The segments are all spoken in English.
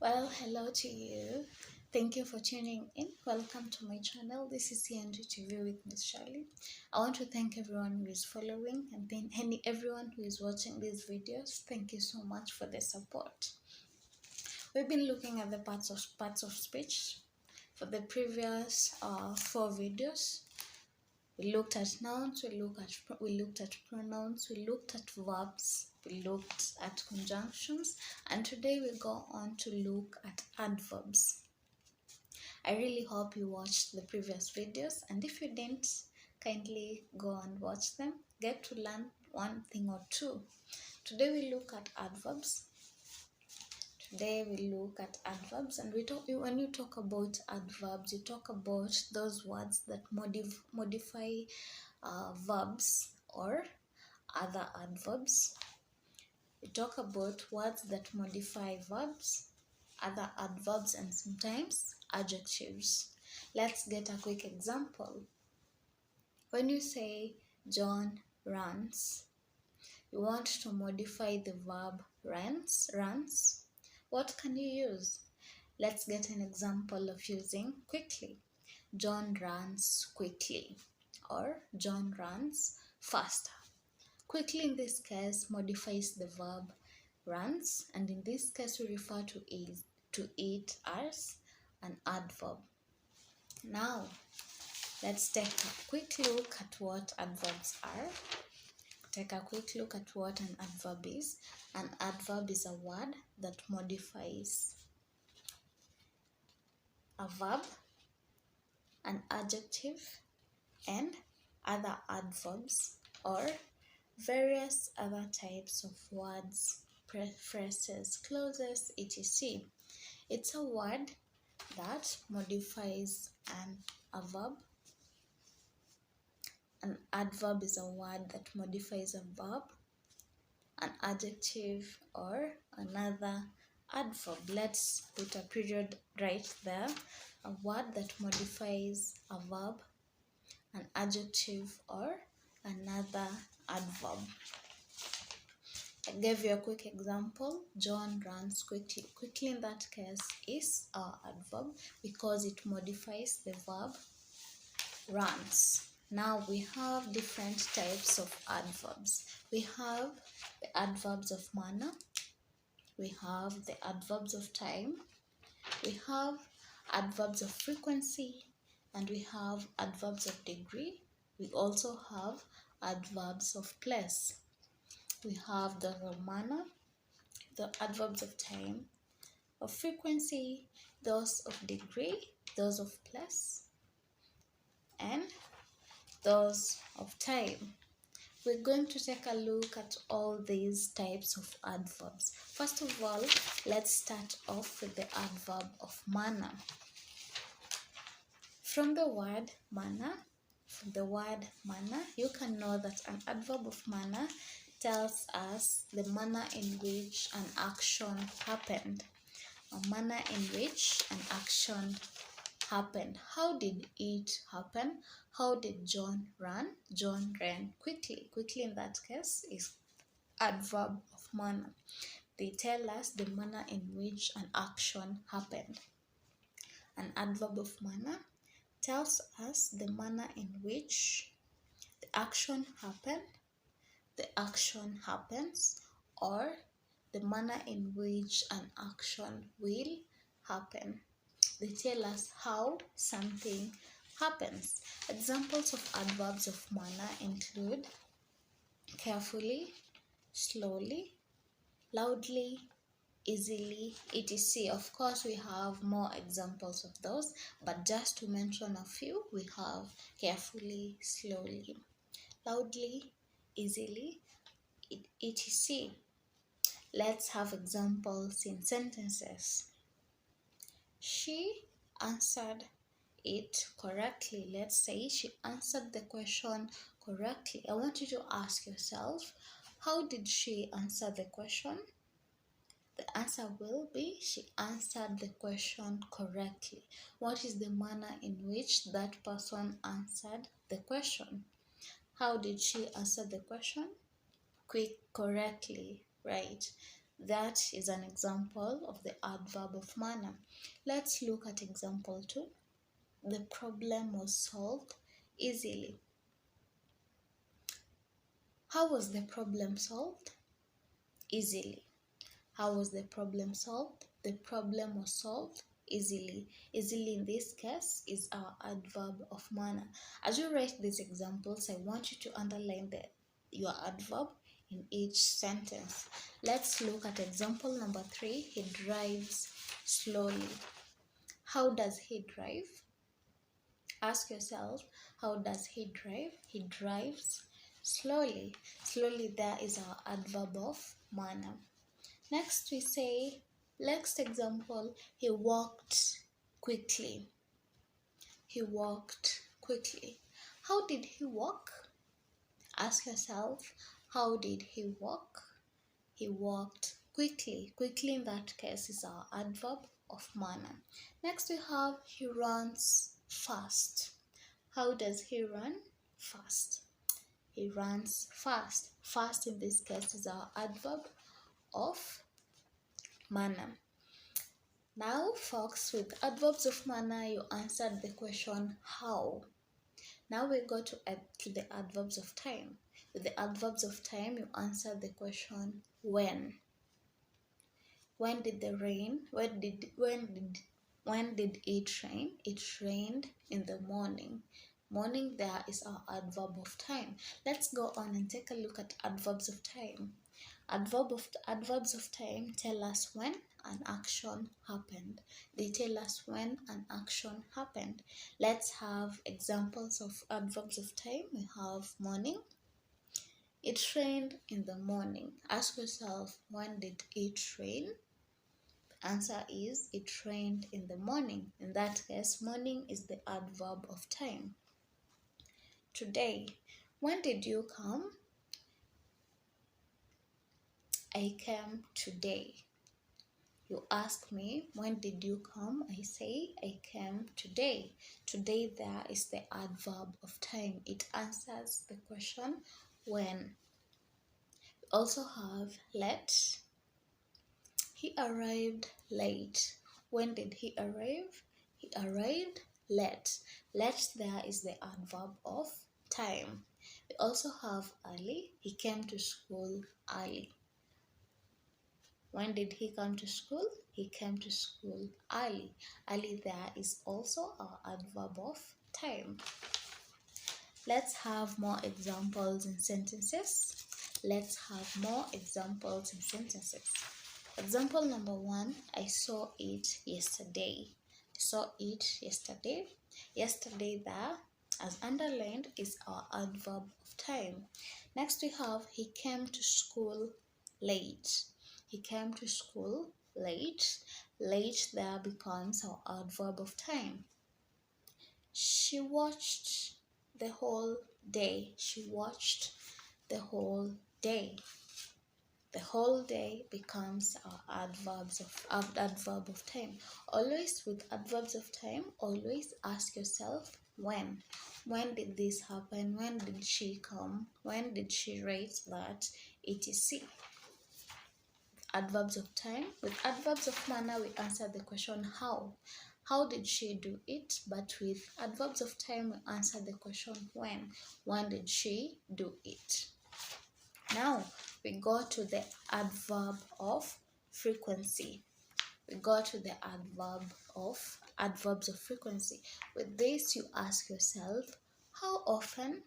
Well, hello to you. Thank you for tuning in. Welcome to my channel. This is CNG TV with Miss Shirley. I want to thank everyone who is following and everyone who is watching these videos. Thank you so much for the support. We've been looking at the parts of speech for the previous 4 videos. We looked at nouns, we looked at pronouns, we looked at verbs, we looked at conjunctions, and today we go on to look at adverbs. I really hope you watched the previous videos, and if you didn't, kindly go and watch them. Get to learn one thing or two. Today we look at adverbs. And when you talk about adverbs, you talk about those words that modify verbs or other adverbs. We talk about words that modify verbs, other adverbs, and sometimes adjectives. Let's get a quick example. When you say John runs, you want to modify the verb runs. What can you use? Let's get an example of using quickly. John runs quickly, or John runs faster. Quickly in this case modifies the verb runs, and in this case we refer to it as an adverb. Now let's take a quick look at what adverbs are. Take a quick look at what an adverb is. An adverb is a word that modifies a verb, an adjective, and other adverbs, or various other types of words, phrases, clauses, etc. It's a word that modifies a verb. An adverb is a word that modifies a verb, an adjective, or another adverb. Let's put a period right there. A word that modifies a verb, an adjective, or another adverb. I gave you a quick example. John runs quickly. Quickly in that case is our adverb because it modifies the verb runs. Now we have different types of adverbs. We have the adverbs of manner, we have the adverbs of time, we have adverbs of frequency, and we have adverbs of degree. We also have adverbs of place. We have the manner, the adverbs of time, of frequency, those of degree, those of place, and those of time. We're going to take a look at all these types of adverbs. First of all, let's start off with the adverb of manner. From the word manner, you can know that an adverb of manner tells us the manner in which an action happened. A manner in which an action happened. How did it happen? How did John run? John ran quickly. Quickly in that case is adverb of manner. They tell us the manner in which an action happened. An adverb of manner tells us the manner in which the action happened, the action happens, or the manner in which an action will happen. They tell us how something happens. Examples of adverbs of manner include carefully, slowly, loudly, easily, etc. Of course, we have more examples of those, but just to mention a few, we have carefully, slowly, loudly, easily, etc. Let's have examples in sentences. She answered it correctly. Let's say she answered the question correctly. I want you to ask yourself, how did she answer the question? The answer will be she answered the question correctly. What is the manner in which that person answered the question? How did she answer the question? Correctly, right? That is an example of the adverb of manner. Let's look at example 2. The problem was solved easily. How was the problem solved? Easily. How was the problem solved? The problem was solved easily. Easily in this case is our adverb of manner. As you write these examples, I want you to underline your adverb in each sentence. Let's look at example number 3. He drives slowly. How does he drive? Ask yourself, how does he drive? He drives slowly. Slowly there is our adverb of manner. Next we say, next example, he walked quickly. He walked quickly. How did he walk? Ask yourself, how did he walk? He walked quickly. Quickly in that case is our adverb of manner. Next we have, he runs fast. How does he run? Fast. He runs fast. Fast in this case is our adverb of manner. Now folks, with adverbs of manner you answered the question how. Now we go to the adverbs of time. With the adverbs of time you answered the question when. When did the rain? When did it rain? It rained in the morning. Morning there is our adverb of time. Let's go on and take a look at adverbs of time. Adverbs of time tell us when an action happened. They tell us when an action happened. Let's have examples of adverbs of time. We have morning. It rained in the morning. Ask yourself, when did it rain? The answer is, it rained in the morning. In that case, morning is the adverb of time. Today. When did you come? I came today. You ask me, when did you come? I say, I came today. Today there is the adverb of time. It answers the question when. We also have late. He arrived late. When did he arrive? He arrived late. Late there is the adverb of time. We also have early. He came to school early. When did he come to school? He came to school early. Early there is also our adverb of time. Let's have more examples in sentences. Let's have more examples in sentences. Example number 1, I saw it yesterday. I saw it yesterday. Yesterday there, as underlined, is our adverb of time. Next we have, he came to school late. He came to school late. Late there becomes our adverb of time. She watched the whole day. She watched the whole day. The whole day becomes our adverb of time. Always with adverbs of time, always ask yourself when. When did this happen? When did she come? When did she write that? etc. Adverbs of time. With adverbs of manner, we answer the question how. How did she do it? But with adverbs of time, we answer the question when. When did she do it? Now, we go to the adverb of frequency. We go to the adverbs of frequency. With this, you ask yourself, how often?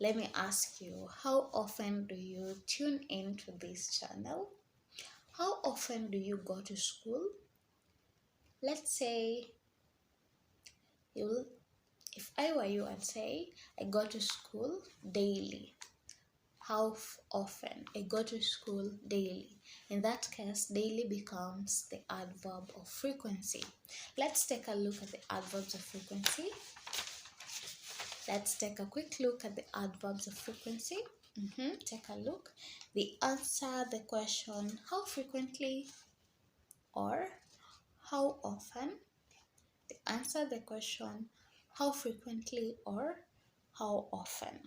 Let me ask you, how often do you tune into this channel? How often do you go to school? Let's say, if I were you, I'd say, I go to school daily. How often? I go to school daily. In that case, daily becomes the adverb of frequency. Let's take a look at the adverbs of frequency. Let's take a quick look at the adverbs of frequency. Take a look. They answer the question how frequently or how often. They answer the question how frequently or how often.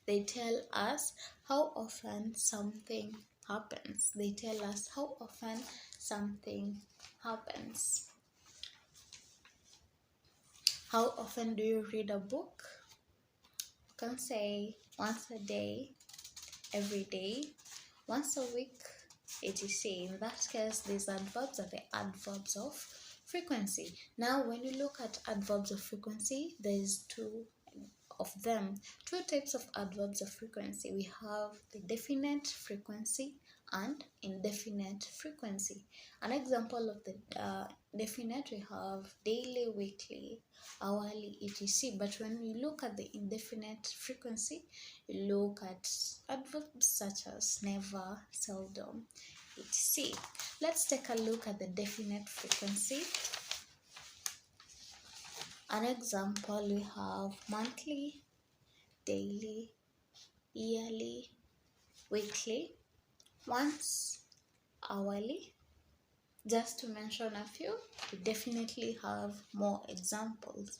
They tell us how often something happens. They tell us how often something happens. How often do you read a book? You can say once a day, every day, once a week, etc. In that case, these adverbs are the adverbs of frequency. Now, when you look at adverbs of frequency, there's two of them. Two types of adverbs of frequency. We have the definite frequency and indefinite frequency. An example of the definite, we have daily, weekly, hourly, etc. But when you look at the indefinite frequency, you look at adverbs such as never, seldom, etc. Let's take a look at the definite frequency. An example, we have monthly, daily, yearly, weekly, once, hourly. Just to mention a few, we definitely have more examples.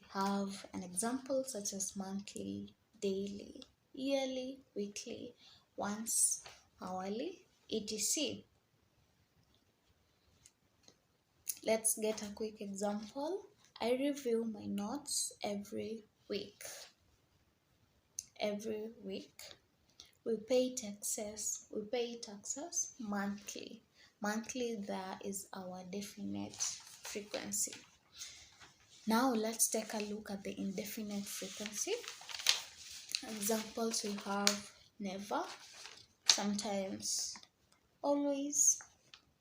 We have an example such as monthly, daily, yearly, weekly, once, hourly, etc. Let's get a quick example. I review my notes every week. Every week. We pay taxes monthly. Monthly, there is our definite frequency. Now let's take a look at the indefinite frequency. Examples, we have never, sometimes, always,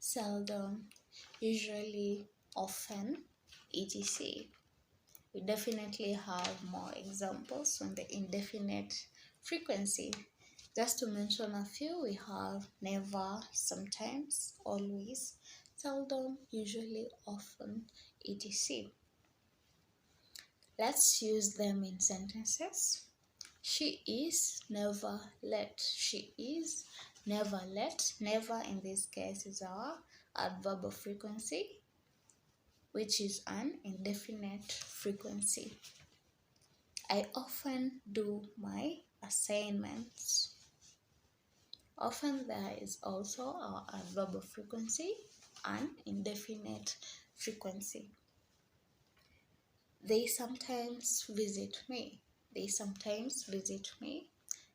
seldom, usually, often, etc. We definitely have more examples on the indefinite frequency. Just to mention a few, we have never, sometimes, always, seldom, usually, often, etc. Let's use them in sentences. She is never late. She is never late. Never in this case is our adverb of frequency, which is an indefinite frequency. I often do my assignments. Often, there is also our adverb of frequency, an indefinite frequency. They sometimes visit me. They sometimes visit me.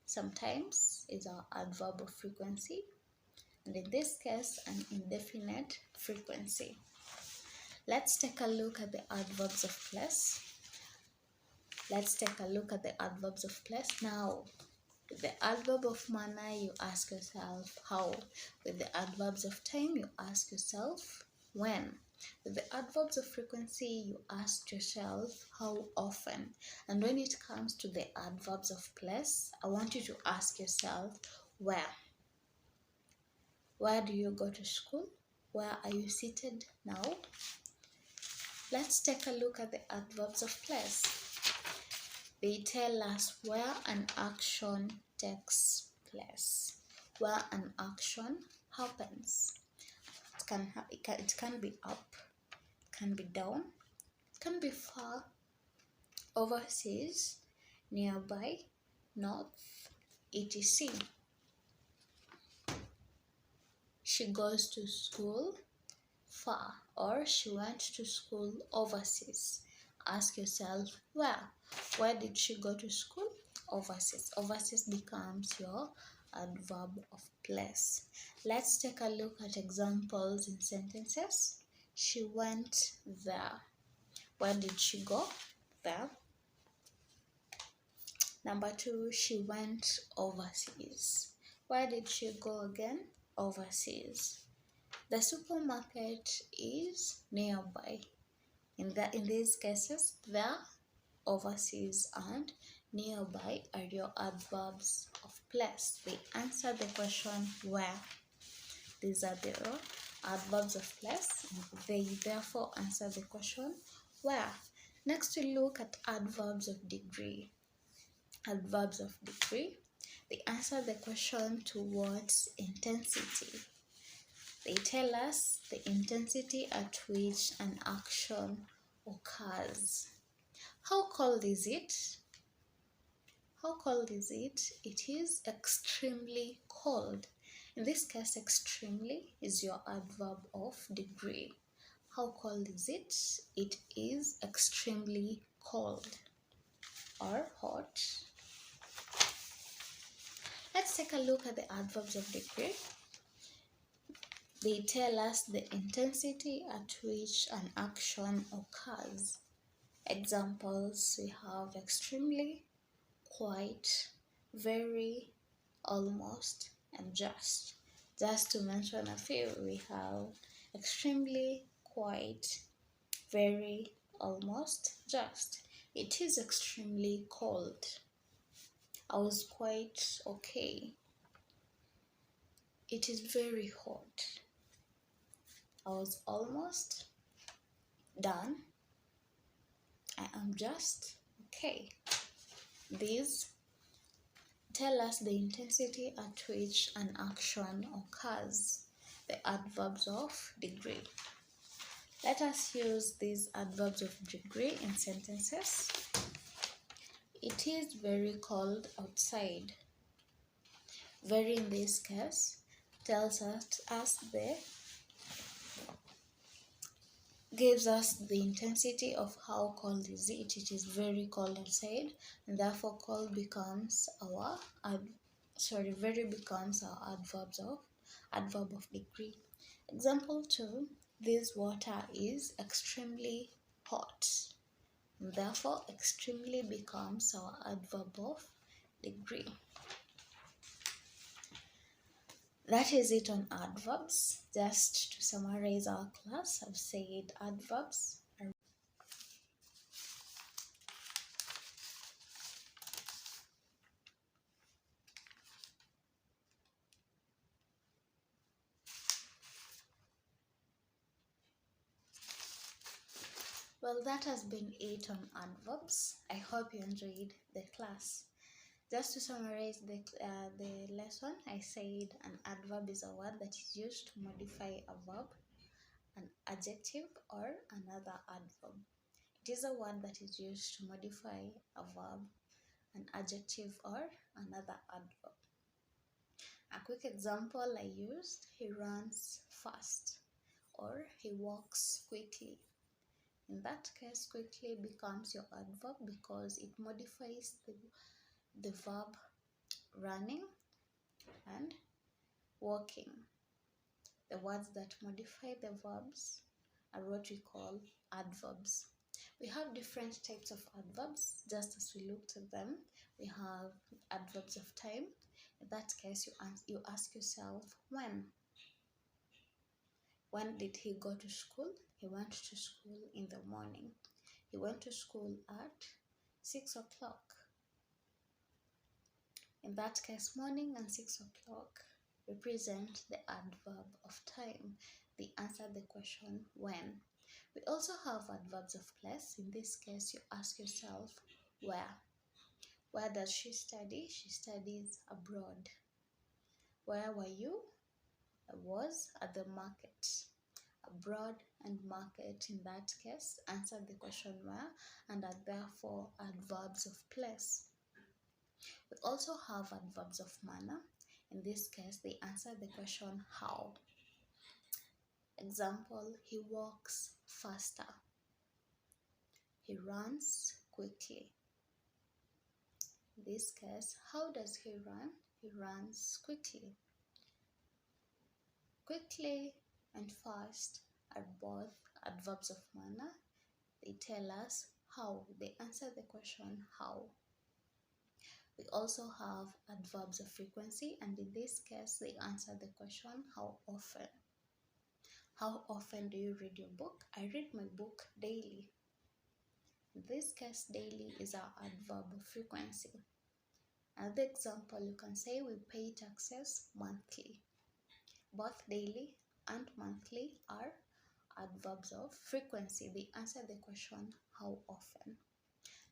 Sometimes is our adverb of frequency, and in this case, an indefinite frequency. Let's take a look at the adverbs of place. Let's take a look at the adverbs of place. Now, with the adverb of manner, you ask yourself how. With the adverbs of time, you ask yourself when. With the adverbs of frequency, you ask yourself how often. And when it comes to the adverbs of place, I want you to ask yourself where. Where do you go to school? Where are you seated now? Let's take a look at the adverbs of place. They tell us where an action takes place, where an action happens. It can be up, it can be down, it can be far, overseas, nearby, north, etc. She goes to school far, or she went to school overseas. Ask yourself where. Where did she go to school? Overseas. Overseas becomes your adverb of place. Let's take a look at examples in sentences. She went there. Where did she go? There. Number 2, she went overseas. Where did she go again? Overseas. The supermarket is nearby. In these cases, there, overseas, and nearby are your adverbs of place. They answer the question where. These are the adverbs of place. They therefore answer the question where. Next, we look at adverbs of degree. Adverbs of degree. They answer the question towards intensity. They tell us the intensity at which an action occurs. How cold is it? How cold is it? It is extremely cold. In this case, extremely is your adverb of degree. How cold is it? It is extremely cold or hot. Let's take a look at the adverbs of degree. They tell us the intensity at which an action occurs. Examples, we have extremely, quite, very, almost, and just. Just to mention a few, we have extremely, quite, very, almost, just. It is extremely cold. I was quite okay. It is very hot. I was almost done. I am just okay. These tell us the intensity at which an action occurs, the adverbs of degree. Let us use these adverbs of degree in sentences. It is very cold outside. Very in this case tells us gives us the intensity of how cold is it. It is very cold outside, and therefore cold becomes our very becomes our adverb of degree. Example 2, this water is extremely hot. And therefore extremely becomes our adverb of degree. That is it on adverbs. Just to summarize our class, I've said adverbs are well, that has been it on adverbs. I hope you enjoyed the class. Just to summarize the lesson, I said an adverb is a word that is used to modify a verb, an adjective, or another adverb. It is a word that is used to modify a verb, an adjective, or another adverb. A quick example I used, he runs fast or he walks quickly. In that case, quickly becomes your adverb because it modifies the verb running and walking. The words that modify the verbs are what we call adverbs. We have different types of adverbs, just as we looked at them. We have adverbs of time. In that case, you ask yourself, when? When did he go to school? He went to school in the morning. He went to school at 6 o'clock. In that case, morning and 6 o'clock represent the adverb of time. They answer the question, when. We also have adverbs of place. In this case, you ask yourself, where? Where does she study? She studies abroad. Where were you? I was at the market. Abroad and market, in that case, answer the question where and are therefore adverbs of place. We also have adverbs of manner. In this case, they answer the question how. Example, he walks faster. He runs quickly. In this case, how does he run? He runs quickly. Quickly and fast are both adverbs of manner. They tell us how. They answer the question how. We also have adverbs of frequency, and in this case, they answer the question how often. How often do you read your book? I read my book daily. In this case, daily is our adverb of frequency. Another example, you can say we pay taxes monthly. Both daily and monthly are adverbs of frequency. They answer the question how often.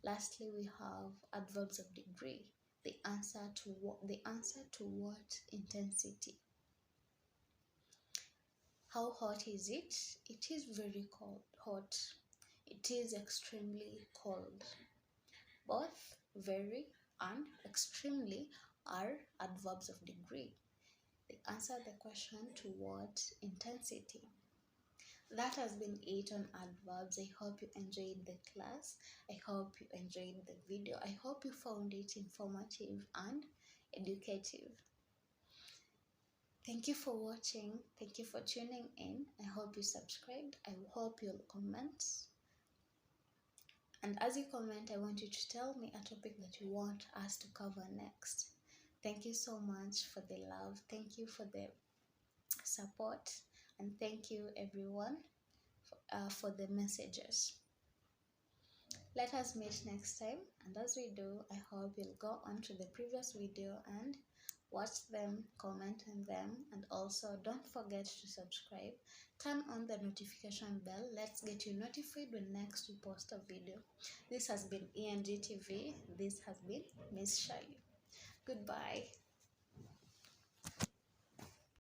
Lastly, we have adverbs of degree. They answer to what intensity. How hot is it? It is very cold, hot. It is extremely cold. Both very and extremely are adverbs of degree. They answer the question to what intensity. That has been it on adverbs. I hope you enjoyed the class. I hope you enjoyed the video. I hope you found it informative and educative. Thank you for watching. Thank you for tuning in. I hope you subscribed. I hope you'll comment. And as you comment, I want you to tell me a topic that you want us to cover next. Thank you so much for the love. Thank you for the support. And thank you everyone for the messages. Let us meet next time. And as we do, I hope you'll go on to the previous video and watch them, comment on them, and also don't forget to subscribe. Turn on the notification bell. Let's get you notified when next we post a video. This has been ENG TV. This has been Miss Shai. Goodbye.